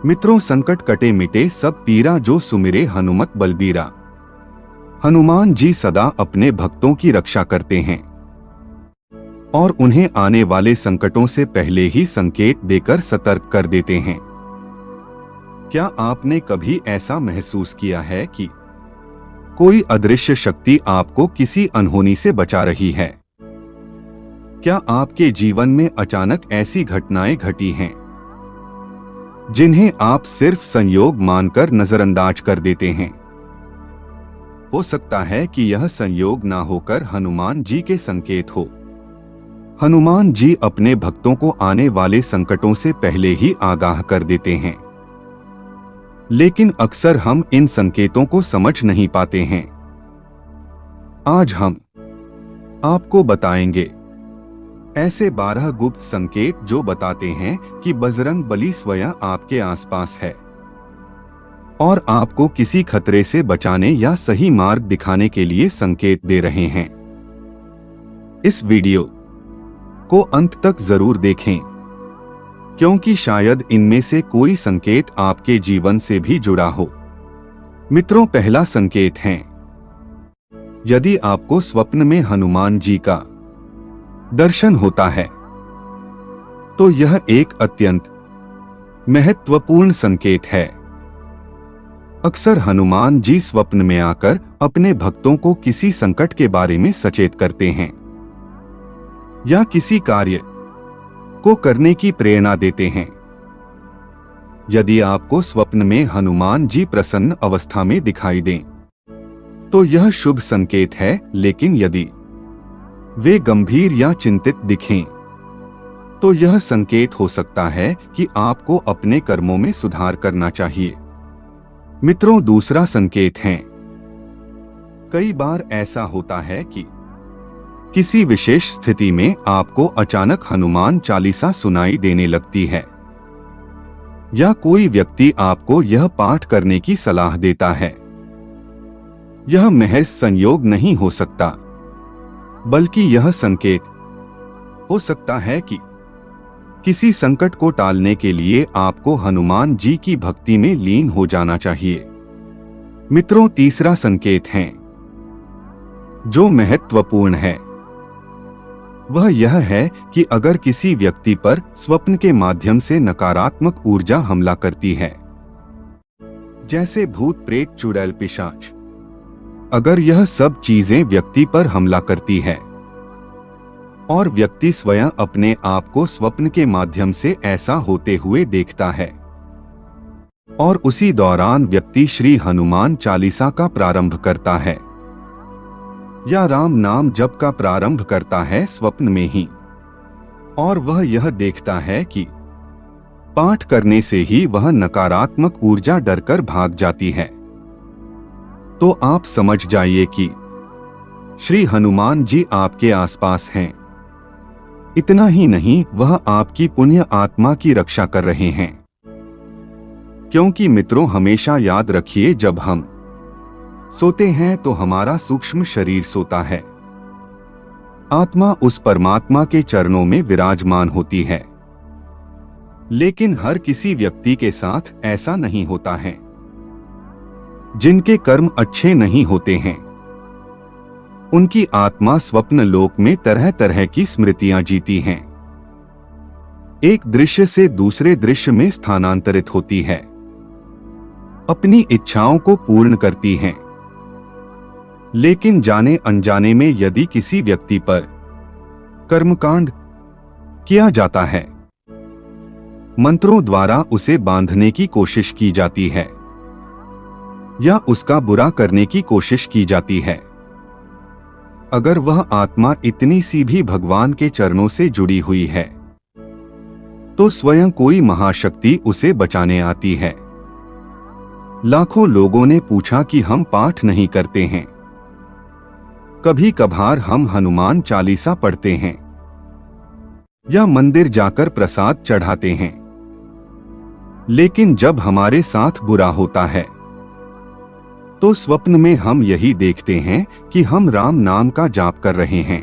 मित्रों, संकट कटे मिटे सब पीरा, जो सुमिरे हनुमत बलबीरा। हनुमान जी सदा अपने भक्तों की रक्षा करते हैं और उन्हें आने वाले संकटों से पहले ही संकेत देकर सतर्क कर देते हैं। क्या आपने कभी ऐसा महसूस किया है कि कोई अदृश्य शक्ति आपको किसी अनहोनी से बचा रही है? क्या आपके जीवन में अचानक ऐसी घटनाएं घटी हैं जिन्हें आप सिर्फ संयोग मानकर नजरअंदाज कर देते हैं? हो सकता है कि यह संयोग ना होकर हनुमान जी के संकेत हो। हनुमान जी अपने भक्तों को आने वाले संकटों से पहले ही आगाह कर देते हैं, लेकिन अक्सर हम इन संकेतों को समझ नहीं पाते हैं। आज हम आपको बताएंगे ऐसे 12 गुप्त संकेत जो बताते हैं कि बजरंग बली स्वयं आपके आसपास है और आपको किसी खतरे से बचाने या सही मार्ग दिखाने के लिए संकेत दे रहे हैं। इस वीडियो को अंत तक जरूर देखें, क्योंकि शायद इनमें से कोई संकेत आपके जीवन से भी जुड़ा हो। मित्रों, पहला संकेत है, यदि आपको स्वप्न में हनुमान जी का दर्शन होता है तो यह एक अत्यंत महत्वपूर्ण संकेत है। अक्सर हनुमान जी स्वप्न में आकर अपने भक्तों को किसी संकट के बारे में सचेत करते हैं या किसी कार्य को करने की प्रेरणा देते हैं। यदि आपको स्वप्न में हनुमान जी प्रसन्न अवस्था में दिखाई दें तो यह शुभ संकेत है, लेकिन यदि वे गंभीर या चिंतित दिखें तो यह संकेत हो सकता है कि आपको अपने कर्मों में सुधार करना चाहिए। मित्रों, दूसरा संकेत है, कई बार ऐसा होता है कि किसी विशेष स्थिति में आपको अचानक हनुमान चालीसा सुनाई देने लगती है या कोई व्यक्ति आपको यह पाठ करने की सलाह देता है। यह महज संयोग नहीं हो सकता, बल्कि यह संकेत हो सकता है कि किसी संकट को टालने के लिए आपको हनुमान जी की भक्ति में लीन हो जाना चाहिए। मित्रों, तीसरा संकेत है जो महत्वपूर्ण है, वह यह है कि अगर किसी व्यक्ति पर स्वप्न के माध्यम से नकारात्मक ऊर्जा हमला करती है, जैसे भूत, प्रेत, चुड़ैल, पिशाच, अगर यह सब चीजें व्यक्ति पर हमला करती है और व्यक्ति स्वयं अपने आप को स्वप्न के माध्यम से ऐसा होते हुए देखता है और उसी दौरान व्यक्ति श्री हनुमान चालीसा का प्रारंभ करता है या राम नाम जप का प्रारंभ करता है स्वप्न में ही, और वह यह देखता है कि पाठ करने से ही वह नकारात्मक ऊर्जा डरकर भाग जाती है, तो आप समझ जाइए कि श्री हनुमान जी आपके आसपास हैं। इतना ही नहीं, वह आपकी पुण्य आत्मा की रक्षा कर रहे हैं। क्योंकि मित्रों, हमेशा याद रखिए, जब हम सोते हैं तो हमारा सूक्ष्म शरीर सोता है, आत्मा उस परमात्मा के चरणों में विराजमान होती है। लेकिन हर किसी व्यक्ति के साथ ऐसा नहीं होता है। जिनके कर्म अच्छे नहीं होते हैं, उनकी आत्मा स्वप्न लोक में तरह तरह की स्मृतियां जीती हैं, एक दृश्य से दूसरे दृश्य में स्थानांतरित होती है, अपनी इच्छाओं को पूर्ण करती हैं। लेकिन जाने अनजाने में यदि किसी व्यक्ति पर कर्मकांड किया जाता है, मंत्रों द्वारा उसे बांधने की कोशिश की जाती है या उसका बुरा करने की कोशिश की जाती है, अगर वह आत्मा इतनी सी भी भगवान के चरणों से जुड़ी हुई है तो स्वयं कोई महाशक्ति उसे बचाने आती है। लाखों लोगों ने पूछा कि हम पाठ नहीं करते हैं, कभी कभार हम हनुमान चालीसा पढ़ते हैं या मंदिर जाकर प्रसाद चढ़ाते हैं, लेकिन जब हमारे साथ बुरा होता है तो स्वप्न में हम यही देखते हैं कि हम राम नाम का जाप कर रहे हैं,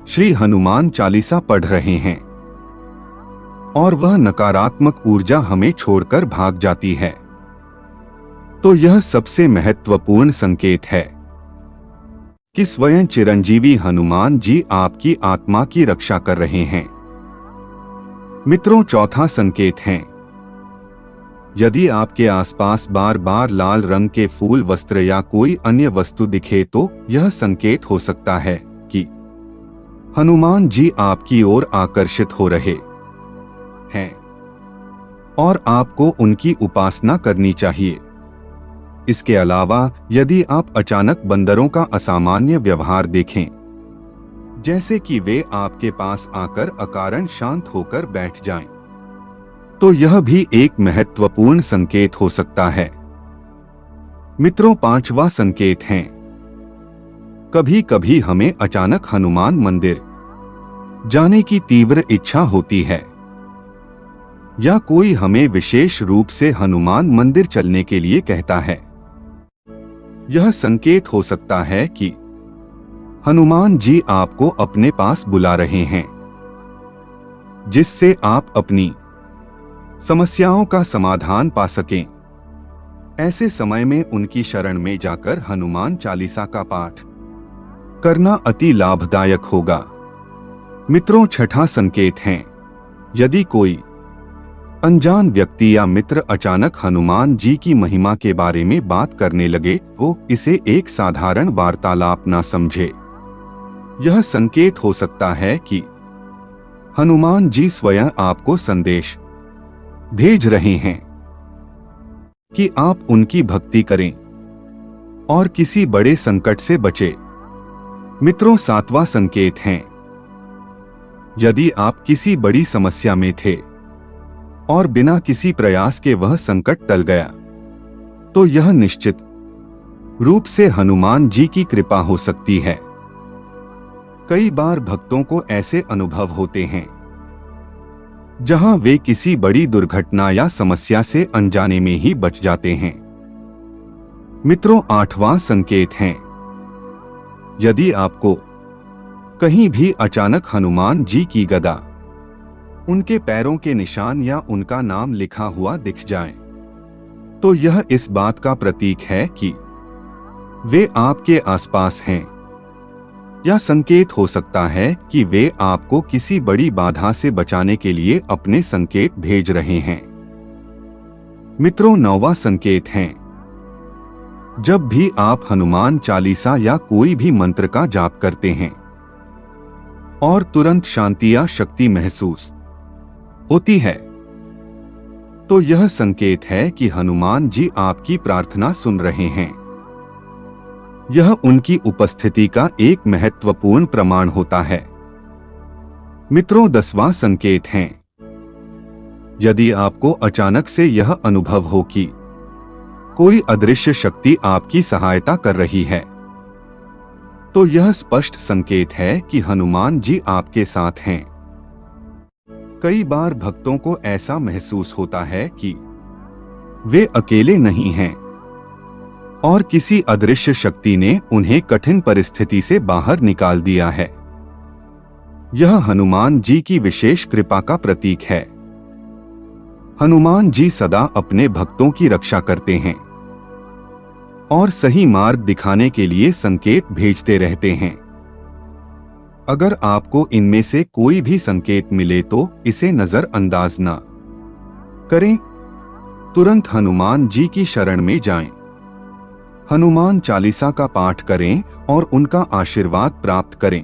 श्री हनुमान चालीसा पढ़ रहे हैं, और वह नकारात्मक ऊर्जा हमें छोड़कर भाग जाती है, तो यह सबसे महत्वपूर्ण संकेत है कि स्वयं चिरंजीवी हनुमान जी आपकी आत्मा की रक्षा कर रहे हैं। मित्रों, चौथा संकेत है, यदि आपके आसपास बार बार लाल रंग के फूल, वस्त्र या कोई अन्य वस्तु दिखे तो यह संकेत हो सकता है कि हनुमान जी आपकी ओर आकर्षित हो रहे हैं और आपको उनकी उपासना करनी चाहिए। इसके अलावा यदि आप अचानक बंदरों का असामान्य व्यवहार देखें, जैसे कि वे आपके पास आकर अकारण शांत होकर बैठ जाएं, तो यह भी एक महत्वपूर्ण संकेत हो सकता है। मित्रों, पांचवा संकेत है, कभी कभी हमें अचानक हनुमान मंदिर जाने की तीव्र इच्छा होती है, या कोई हमें विशेष रूप से हनुमान मंदिर चलने के लिए कहता है। यह संकेत हो सकता है कि हनुमान जी आपको अपने पास बुला रहे हैं, जिससे आप अपनी समस्याओं का समाधान पा सकें। ऐसे समय में उनकी शरण में जाकर हनुमान चालीसा का पाठ करना अति लाभदायक होगा। मित्रों, छठा संकेत है, यदि कोई अनजान व्यक्ति या मित्र अचानक हनुमान जी की महिमा के बारे में बात करने लगे तो इसे एक साधारण वार्तालाप न समझे। यह संकेत हो सकता है कि हनुमान जी स्वयं आपको संदेश भेज रहे हैं कि आप उनकी भक्ति करें और किसी बड़े संकट से बचे। मित्रों, सातवां संकेत है, यदि आप किसी बड़ी समस्या में थे और बिना किसी प्रयास के वह संकट टल गया, तो यह निश्चित रूप से हनुमान जी की कृपा हो सकती है। कई बार भक्तों को ऐसे अनुभव होते हैं जहां वे किसी बड़ी दुर्घटना या समस्या से अनजाने में ही बच जाते हैं। मित्रों, आठवां संकेत है, यदि आपको कहीं भी अचानक हनुमान जी की गदा, उनके पैरों के निशान या उनका नाम लिखा हुआ दिख जाए, तो यह इस बात का प्रतीक है कि वे आपके आसपास हैं, या संकेत हो सकता है कि वे आपको किसी बड़ी बाधा से बचाने के लिए अपने संकेत भेज रहे हैं। मित्रों, नौवां संकेत है, जब भी आप हनुमान चालीसा या कोई भी मंत्र का जाप करते हैं और तुरंत शांति या शक्ति महसूस होती है, तो यह संकेत है कि हनुमान जी आपकी प्रार्थना सुन रहे हैं। यह उनकी उपस्थिति का एक महत्वपूर्ण प्रमाण होता है। मित्रों, 10वां संकेत है, यदि आपको अचानक से यह अनुभव हो कि कोई अदृश्य शक्ति आपकी सहायता कर रही है, तो यह स्पष्ट संकेत है कि हनुमान जी आपके साथ हैं। कई बार भक्तों को ऐसा महसूस होता है कि वे अकेले नहीं हैं और किसी अदृश्य शक्ति ने उन्हें कठिन परिस्थिति से बाहर निकाल दिया है। यह हनुमान जी की विशेष कृपा का प्रतीक है। हनुमान जी सदा अपने भक्तों की रक्षा करते हैं और सही मार्ग दिखाने के लिए संकेत भेजते रहते हैं। अगर आपको इनमें से कोई भी संकेत मिले तो इसे नजरअंदाज न करें। तुरंत हनुमान जी की शरण में जाएं, हनुमान चालीसा का पाठ करें और उनका आशीर्वाद प्राप्त करें।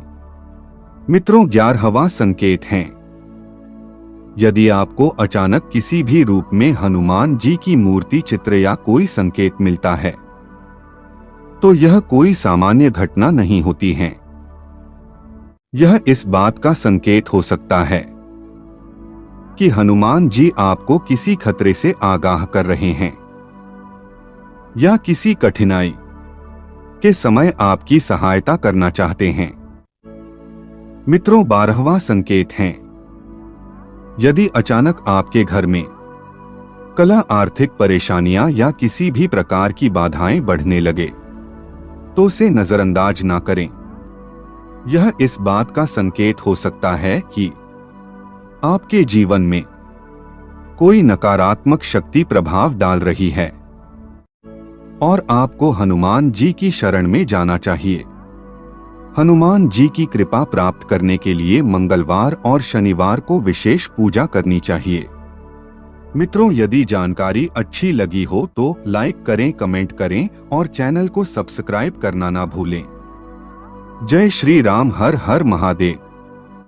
मित्रों, 11वां संकेत है, यदि आपको अचानक किसी भी रूप में हनुमान जी की मूर्ति, चित्र या कोई संकेत मिलता है, तो यह कोई सामान्य घटना नहीं होती है। यह इस बात का संकेत हो सकता है कि हनुमान जी आपको किसी खतरे से आगाह कर रहे हैं या किसी कठिनाई के समय आपकी सहायता करना चाहते हैं। मित्रों, 12वां संकेत है, यदि अचानक आपके घर में कलह, आर्थिक परेशानियां या किसी भी प्रकार की बाधाएं बढ़ने लगे, तो उसे नजरअंदाज ना करें। यह इस बात का संकेत हो सकता है कि आपके जीवन में कोई नकारात्मक शक्ति प्रभाव डाल रही है और आपको हनुमान जी की शरण में जाना चाहिए। हनुमान जी की कृपा प्राप्त करने के लिए मंगलवार और शनिवार को विशेष पूजा करनी चाहिए। मित्रों, यदि जानकारी अच्छी लगी हो तो लाइक करें, कमेंट करें और चैनल को सब्सक्राइब करना ना भूलें। जय श्री राम। हर हर महादेव।